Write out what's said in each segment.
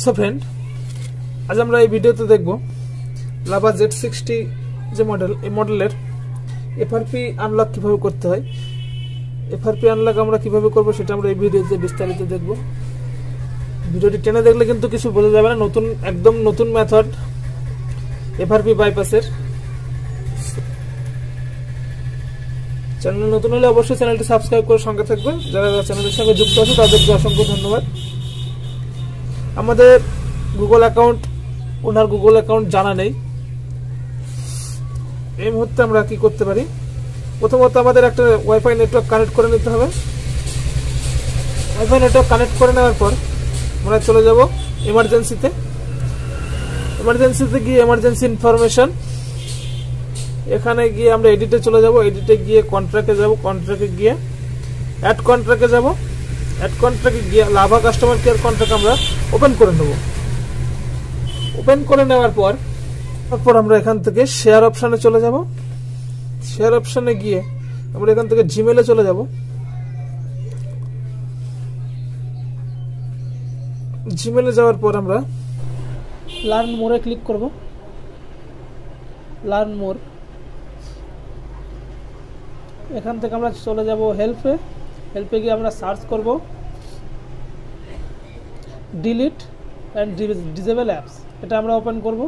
So friend, আজ আমরা এই ভিডিওতে দেখব লাভা Z60 যে মডেল, এই মডেলের এফআরপি আনলক কিভাবে করতে হয়। এফআরপি আনলক আমরা কিভাবে করব সেটা আমরা এই ভিডিওতে বিস্তারিত দেখব। ভিডিওটি টেনে দেখলে কিন্তু কিছু বোঝা যাবে না, একদম নতুন মেথড এফআরপি বাইপাসের। চ্যানেল নতুন হলে অবশ্যই চ্যানেলটি সাবস্ক্রাইব করে সঙ্গে থাকবেন। যারা চ্যানেলের সঙ্গে যুক্ত আছে তাদেরকে অসংখ্য ধন্যবাদ। আমাদের ওনার গুগল অ্যাকাউন্ট জানা নেই। এই মুহূর্তে আমরা কি করতে পারি, প্রথমত আমাদের একটা ওয়াইফাই নেটওয়ার্ক কানেক্ট করে নিতে হবে। ওয়াইফাই নেটওয়ার্ক কানেক্ট করে নেওয়ার পর আমরা চলে যাব এমার্জেন্সিতে গিয়ে এমার্জেন্সি ইনফরমেশন, এখানে গিয়ে আমরা এডিটে চলে যাব। এডিটে গিয়ে কন্ট্রাক্টে যাব, কন্ট্রাক্টে গিয়ে অ্যাড কন্ট্রাক্টে যাব। অ্যাড কন্ট্রাক্টে গিয়ে লাভা কাস্টমার কেয়ার কন্ট্রাক্ট আমরা ওপেন করে নেব। ওপেন করে নেওয়ার পর আমরা এখান থেকে শেয়ার অপশানে চলে যাব। শেয়ার অপশানে গিয়ে আমরা এখান থেকে জিমেলে চলে যাব। জিমেলে যাওয়ার পর আমরা লার্ন মোরে ক্লিক করব। লার্ন মোর, এখান থেকে আমরা চলে যাব হেল্পে গিয়ে আমরা সার্চ করব ডিলিট অ্যান্ড ডিসেবল অ্যাপস। এটা আমরা ওপেন করব।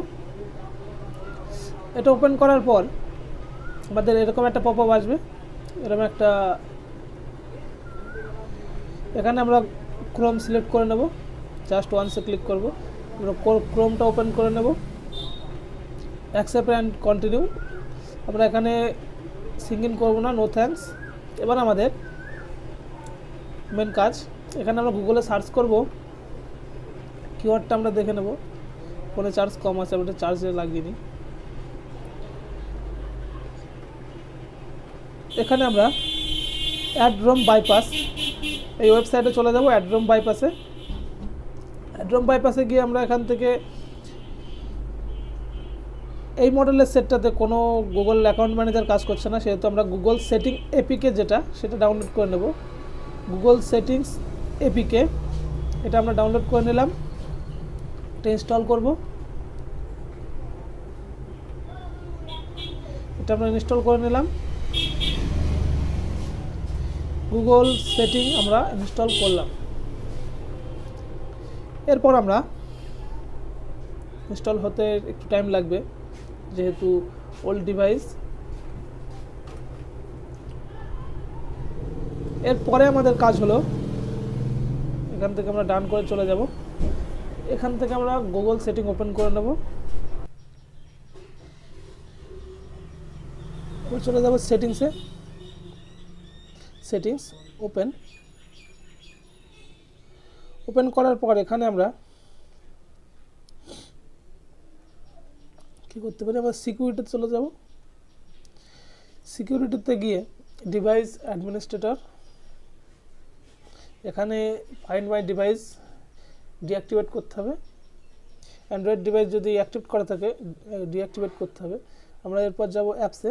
এটা ওপেন করার পর আমাদের এরকম একটা পপআপ আসবে। এখানে আমরা ক্রোম সিলেক্ট করে নেব, জাস্ট ওয়ান্সে ক্লিক করব। আমরা ক্রোমটা ওপেন করে নেব, অ্যাকসেপ্ট অ্যান্ড কন্টিনিউ। আমরা এখানে সিঙ্ক ইন করবো না, নো থ্যাঙ্কস। এবার আমাদের মেন কাজ, এখানে আমরা গুগলে সার্চ করব, কিওয়ার্ডটা আমরা দেখে নেব। ফোনে চার্জ কম আছে, আমরা চার্জে লাগিয়ে নিই। এখানে আমরা অ্যাডরোম বাইপাস এই ওয়েবসাইটে চলে যাব। অ্যাডরোম বাইপাসে গিয়ে আমরা এখান থেকে এই মডেলের সেটটাতে কোনো গুগল অ্যাকাউন্ট ম্যানেজার কাজ করছে না, সেহেতু আমরা গুগল সেটিং এপিকে সেটা ডাউনলোড করে নেব। গুগল সেটিংস এপিকে এটা আমরা ডাউনলোড করে নিলাম, এটা ইনস্টল করব। এটা আমরা ইনস্টল করে নিলাম। গুগল সেটিং আমরা ইনস্টল করলাম। এরপর আমরা ইনস্টল হতে একটু টাইম লাগবে, যেহেতু ওল্ড ডিভাইস। এরপরে আমাদের কাজ হলো এখান থেকে আমরা ডান করে চলে যাব। এখান থেকে আমরা গুগল সেটিং ওপেন করে নেব। চলে যাব সেটিংস ওপেন করার পর এখানে আমরা কি করতে পারি, আমরা সিকিউরিটিতে চলে যাব। সিকিউরিটিতে গিয়ে ডিভাইস অ্যাডমিনিস্ট্রেটর, এখানে ফাইন্ড মাই ডিভাইস ডিঅ্যাক্টিভেট করতে হবে। অ্যান্ড্রয়েড ডিভাইস যদি অ্যাক্টিভ করা থাকে ডিঅ্যাক্টিভেট করতে হবে। আমরা এরপর যাব অ্যাপসে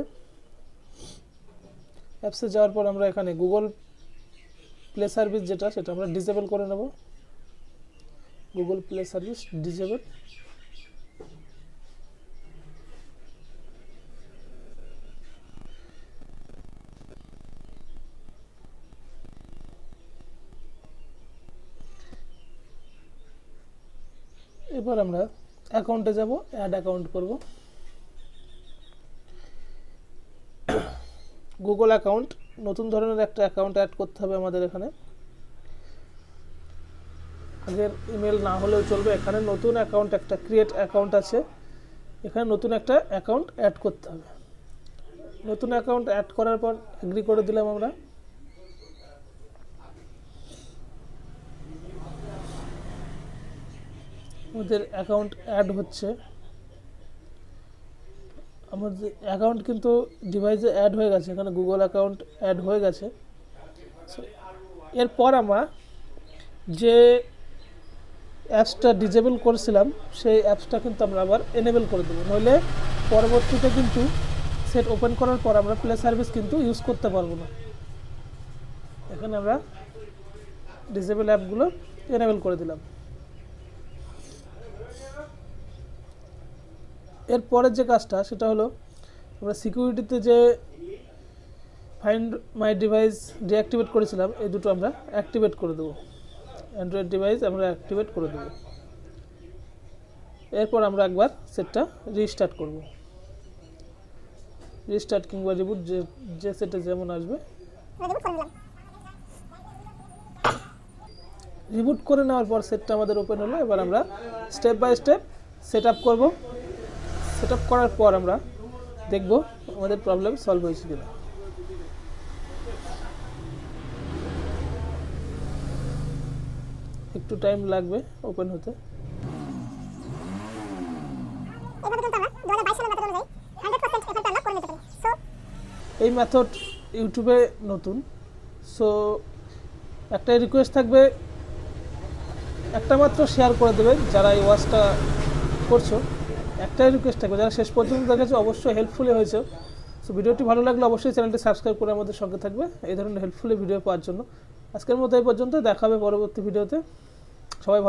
যাওয়ার পর আমরা এখানে গুগল প্লে সার্ভিস সেটা আমরা ডিসেবল করে নেব। Google play service disable. এবার আমরা অ্যাকাউন্টে যাব, অ্যাড অ্যাকাউন্ট করব। গুগল অ্যাকাউন্ট, নতুন ধরনের একটা অ্যাকাউন্ট অ্যাড করতে হবে আমাদের। এখানে আগের ইমেল না হলেও চলবে। এখানে নতুন অ্যাকাউন্ট, একটা ক্রিয়েট অ্যাকাউন্ট আছে, এখানে নতুন একটা অ্যাকাউন্ট অ্যাড করতে হবে। নতুন অ্যাকাউন্ট অ্যাড করার পর এগ্রি করে দিলাম আমরা। আমাদের অ্যাকাউন্ট অ্যাড হচ্ছে। আমাদের অ্যাকাউন্ট কিন্তু ডিভাইসে অ্যাড হয়ে গেছে, এখানে গুগল অ্যাকাউন্ট অ্যাড হয়ে গেছে। এরপর আমরা যে অ্যাপসটা ডিসেবল করেছিলাম সেই অ্যাপসটা কিন্তু আমরা আবার এনেবল করে দেবো, নইলে পরবর্তীতে কিন্তু সেট ওপেন করার পর আমরা প্লে সার্ভিস কিন্তু ইউজ করতে পারবো না। এখানে আমরা ডিসেবল অ্যাপগুলো এনেবল করে দিলাম। এরপরের যে কাজটা সেটা হলো আমরা সিকিউরিটিতে যে ফাইন্ড মাই ডিভাইস ডিঅ্যাক্টিভেট করেছিলাম, এই দুটো আমরা অ্যাক্টিভেট করে দেবো। অ্যান্ড্রয়েড ডিভাইস আমরা অ্যাক্টিভেট করে দেবো। এরপর আমরা একবার সেটটা রিস্টার্ট করব। রিস্টার্ট কিংবা রিবুট যে সেটে যেমন আসবে রিবুট করে নেওয়ার পর সেটটা আমাদের ওপেন হলো। এবার আমরা step by step set up করবো। সেট আপ করার পর আমরা দেখব আমাদের প্রবলেম সলভ হয়েছে কিনা। একটু টাইম লাগবে ওপেন হতে। এই মেথড ইউটিউবে নতুন, সো একটাই রিকোয়েস্ট থাকবে, একটা মাত্র শেয়ার করে দেবে যারা এই ওয়াচটা করছো। একটাই রিকোয়েস্ট থাকবে, যারা শেষ পর্যন্ত দেখেছো অবশ্যই হেল্পফুলি হয়েছে। সো ভিডিওটি ভালো লাগলে অবশ্যই চ্যানেলটি সাবস্ক্রাইব করে আমাদের সঙ্গে থাকবে এই ধরনের হেল্পফুলি ভিডিও পাওয়ার জন্য। আজকের মতো এই পর্যন্ত, দেখা হবে পরবর্তী ভিডিওতে। সবাই ভালো।